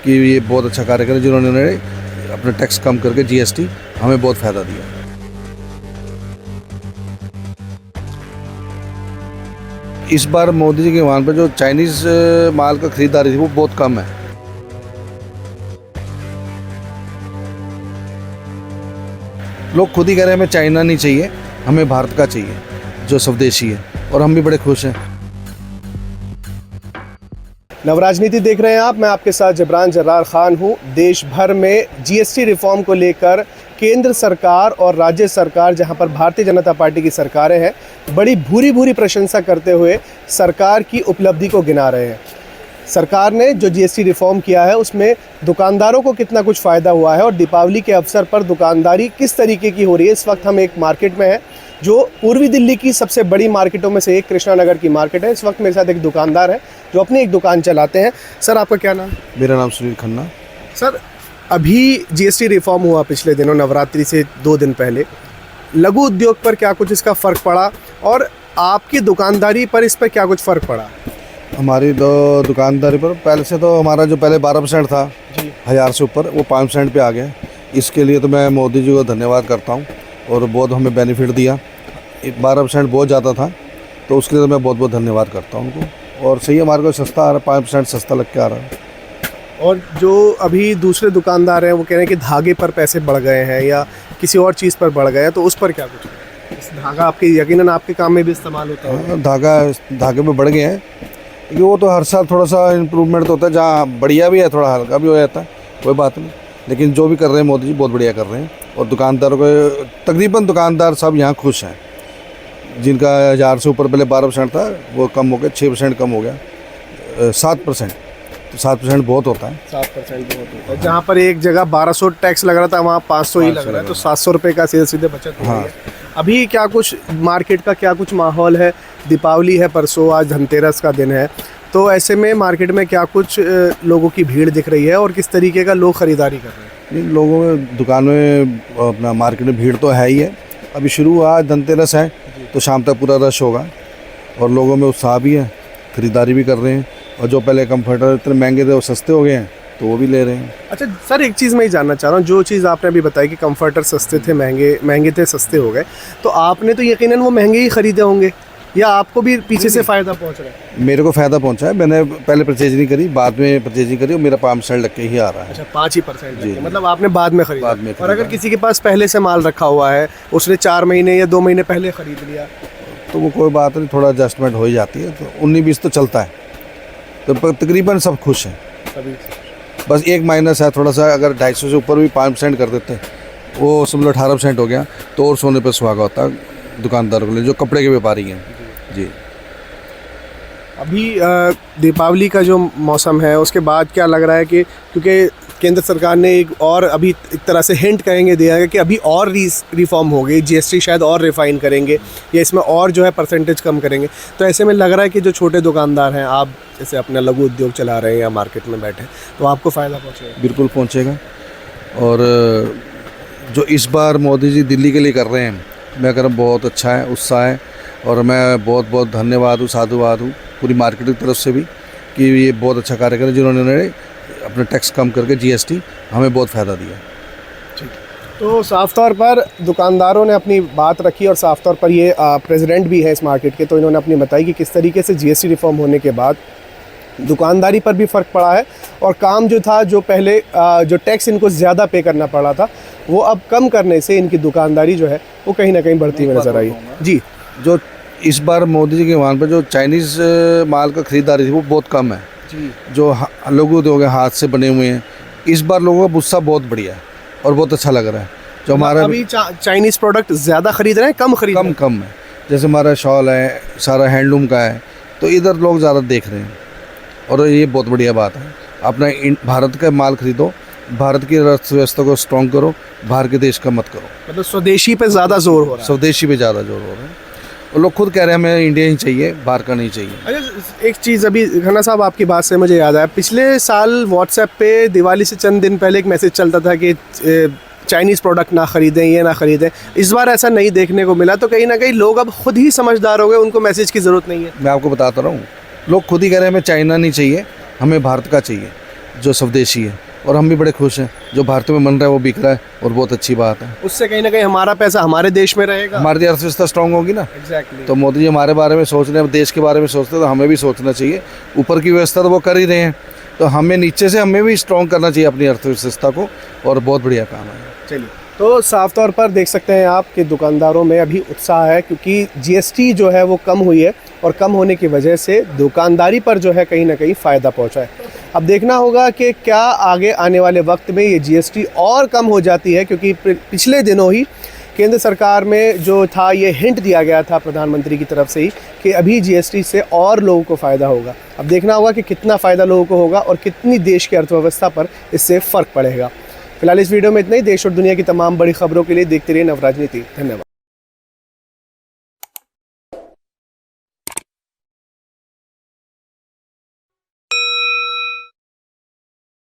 कि ये बहुत अच्छा कार्य करें जिन्होंने अपना टैक्स कम करके जीएसटी हमें बहुत फ़ायदा दिया। इस बार मोदी जी के वहाँ पर जो चाइनीज़ माल का खरीदारी थी वो बहुत कम है। लोग खुद ही कह रहे हैं हमें चाइना नहीं चाहिए, हमें भारत का चाहिए जो स्वदेशी है, और हम भी बड़े खुश हैं। नवराजनीति देख रहे हैं आप, मैं आपके साथ जबरान जर्रार खान हूं। देश भर में जीएसटी रिफॉर्म को लेकर केंद्र सरकार और राज्य सरकार, जहां पर भारतीय जनता पार्टी की सरकारें हैं, बड़ी भूरी प्रशंसा करते हुए सरकार की उपलब्धि को गिना रहे हैं। सरकार ने जो जीएसटी रिफॉर्म किया है उसमें दुकानदारों को कितना कुछ फ़ायदा हुआ है और दीपावली के अवसर पर दुकानदारी किस तरीके की हो रही है। इस वक्त हम एक मार्केट में हैं जो पूर्वी दिल्ली की सबसे बड़ी मार्केटों में से एक कृष्णा नगर की मार्केट है। इस वक्त मेरे साथ एक दुकानदार है जो अपनी एक दुकान चलाते हैं। सर, आपका क्या नाम? मेरा नाम सुनील खन्ना। सर, अभी जीएसटी रिफॉर्म हुआ पिछले दिनों, नवरात्रि से 2 दिन पहले। लघु उद्योग पर क्या कुछ इसका फ़र्क पड़ा और आपकी दुकानदारी पर इस पर क्या कुछ फ़र्क पड़ा? हमारी दुकानदारी पर पहले से तो हमारा जो पहले 12% था 1000 से ऊपर, वो 5% पे आ गया। इसके लिए तो मैं मोदी जी को धन्यवाद करता हूँ और बहुत हमें बेनिफिट दिया। 12% बहुत ज़्यादा था, तो उसके लिए तो मैं बहुत बहुत धन्यवाद करता हूँ उनको। और सही हमारे को सस्ता आ रहा है, 5% सस्ता लग के आ रहा है। और जो अभी दूसरे दुकानदार हैं वो कह रहे हैं कि धागे पर पैसे बढ़ गए हैं या किसी और चीज़ पर बढ़ गए हैं, तो उस पर क्या कुछ? इस धागा आपके यकीनन आपके काम में भी इस्तेमाल होता है। धागे में बढ़ गए हैं, क्योंकि वो तो हर साल थोड़ा सा इम्प्रूवमेंट तो होता है, जहाँ बढ़िया भी है थोड़ा हल्का भी हो जाता है, कोई बात नहीं। लेकिन जो भी कर रहे हैं मोदी जी बहुत बढ़िया कर रहे हैं, और दुकानदारों को तकरीबन दुकानदार सब यहाँ खुश हैं। जिनका 1000 से ऊपर पहले 12% था वो कम हो गया, 6% कम हो गया, 7%। तो 7% बहुत होता है। 7% बहुत होता है। जहाँ पर एक जगह 1200 टैक्स लग रहा था वहाँ 500 ही लग रहा है, तो 700 रुपये का सीधे बचत हो रही है। अभी क्या कुछ मार्केट का क्या कुछ माहौल है? दीपावली है परसों, आज धनतेरस का दिन है, तो ऐसे में मार्केट में क्या कुछ लोगों की भीड़ दिख रही है और किस तरीके का लोग ख़रीदारी कर रहे हैं? लोगों में दुकान में अपना मार्केट में भीड़ तो है ही है। अभी शुरू हुआ, आज धनतेरस है तो शाम तक पूरा रश होगा, और लोगों में उत्साह भी है, ख़रीदारी भी कर रहे हैं। और जो पहले कंफर्टर इतने महंगे थे वो सस्ते हो गए हैं, तो वो भी ले रहे हैं। अच्छा सर, एक चीज़ मैं ये जानना चाह रहा हूँ, जो चीज़ आपने अभी बताई कि कंफर्टर सस्ते थे, महंगे थे, सस्ते हो गए, तो आपने तो यकीनन वो महंगे ही ख़रीदे होंगे, या आपको भी पीछे से फ़ायदा पहुँच रहा है? मेरे को फ़ायदा पहुंचा है, मैंने पहले परचेज नहीं करी, बाद में परचेजिंग करी, और मेरा 5% लग के ही आ रहा है। अच्छा, 5% जी, मतलब आपने बाद में खरीदा। बाद में और अगर किसी के पास पहले से माल रखा हुआ है, उसने 4 महीने या 2 महीने पहले ख़रीद लिया, तो वो कोई बात नहीं, थोड़ा एडजस्टमेंट हो ही जाती है। तो 19-20 तो चलता है, तो तकरीबन सब खुश हैं। तभी बस एक माइनस है थोड़ा सा, अगर 250 से ऊपर भी 5% कर देते, वो समझ लो 18% हो गया, तो और सोने पर सुहागा होता है दुकानदारों के लिए, जो कपड़े के व्यापारी हैं जी। अभी दीपावली का जो मौसम है उसके बाद क्या लग रहा है कि, क्योंकि केंद्र सरकार ने एक और अभी एक तरह से हिंट कहेंगे दिया है कि अभी और रिफॉर्म होगी, जीएसटी शायद और रिफाइन करेंगे या इसमें और जो है परसेंटेज कम करेंगे, तो ऐसे में लग रहा है कि जो छोटे दुकानदार हैं, आप जैसे अपना लघु उद्योग चला रहे हैं या मार्केट में बैठे, तो आपको फ़ायदा पहुँचेगा? बिल्कुल पहुँचेगा। और जो इस बार मोदी जी दिल्ली के लिए कर रहे हैं, मैं कह रहा हूँ बहुत अच्छा है, उत्साह है, और मैं बहुत बहुत धन्यवाद हूँ, साधुवाद हूँ पूरी मार्केट की तरफ से भी, कि ये बहुत अच्छा कार्य करें जिन्होंने अपना टैक्स कम करके जीएसटी हमें बहुत फ़ायदा दिया। ठीक, तो साफ तौर पर दुकानदारों ने अपनी बात रखी, और साफ तौर पर ये प्रेसिडेंट भी है इस मार्केट के, तो इन्होंने अपनी बताई कि किस तरीके से जीएसटी रिफॉर्म होने के बाद दुकानदारी पर भी फ़र्क पड़ा है, और काम जो था, जो पहले जो टैक्स इनको ज़्यादा पे करना पड़ा था, वो अब कम करने से इनकी दुकानदारी जो है वो कहीं ना कहीं बढ़ती हुई नज़र आई जी। जो इस बार मोदी जी के वहाँ पर जो चाइनीज़ माल का खरीदारी थी वो बहुत कम है जी। जो लघु उद्योग है, हाथ से बने हुए हैं, इस बार लोगों का गुस्सा बहुत बढ़िया है और बहुत अच्छा लग रहा है। जो हमारा अभी चाइनीज़ प्रोडक्ट ज़्यादा खरीद रहे हैं, कम है। जैसे हमारा शॉल है, सारा हैंडलूम का है, तो इधर लोग ज़्यादा देख रहे हैं, और ये बहुत बढ़िया बात है। अपना भारत का माल खरीदो, भारत की अर्थव्यवस्था को स्ट्रॉन्ग करो, बाहर के देश का मत करो। मतलब स्वदेशी पे ज़्यादा जोर हो रहा है। स्वदेशी पे ज़्यादा जोर हो रहा है, और लोग खुद कह रहे हैं हमें इंडिया ही चाहिए, बाहर का नहीं चाहिए। अच्छा, एक चीज़ अभी खन्ना साहब आपकी बात से मुझे याद आया, पिछले साल व्हाट्सएप पे दिवाली से चंद दिन पहले एक मैसेज चलता था कि चाइनीज़ प्रोडक्ट ना ख़रीदें, ये ना ख़रीदें। इस बार ऐसा नहीं देखने को मिला, तो कहीं ना कहीं लोग अब खुद ही समझदार हो गए, उनको मैसेज की ज़रूरत नहीं है। मैं आपको बताता रहा हूँ, लोग खुद ही कह रहे हैं हमें चाइना नहीं चाहिए, हमें भारत का चाहिए, जो स्वदेशी है, और हम भी बड़े खुश हैं। जो भारत में बन रहा है वो बिक रहा है और बहुत अच्छी बात है। उससे कहीं ना कहीं हमारा पैसा हमारे देश में रहेगा। हमारी अर्थव्यवस्था स्ट्रांग होगी ना। एग्जैक्टली। तो मोदी जी हमारे बारे में सोच रहे हैं, देश के बारे में सोचते हैं, तो हमें भी सोचना चाहिए। ऊपर की व्यवस्था तो वो कर ही रहे हैं, तो हमें नीचे से हमें भी स्ट्रॉन्ग करना चाहिए अपनी अर्थव्यवस्था को, और बहुत बढ़िया काम है। चलिए, तो साफ तौर पर देख सकते हैं आप कि दुकानदारों में अभी उत्साह है, क्योंकि जीएसटी जो है वो कम हुई है, और कम होने की वजह से दुकानदारी पर जो है कहीं ना कहीं फ़ायदा पहुंचा है। अब देखना होगा कि क्या आगे आने वाले वक्त में ये जीएसटी और कम हो जाती है, क्योंकि पिछले दिनों ही केंद्र सरकार में जो था ये हिंट दिया गया था प्रधानमंत्री की तरफ से ही कि अभी जीएसटी से और लोगों को फ़ायदा होगा। अब देखना होगा कि कितना फ़ायदा लोगों को होगा और कितनी देश की अर्थव्यवस्था पर इससे फ़र्क पड़ेगा। फिलहाल इस वीडियो में इतना ही। देश और दुनिया की तमाम बड़ी खबरों के लिए देखते रहिए नवराजनीति। धन्यवाद।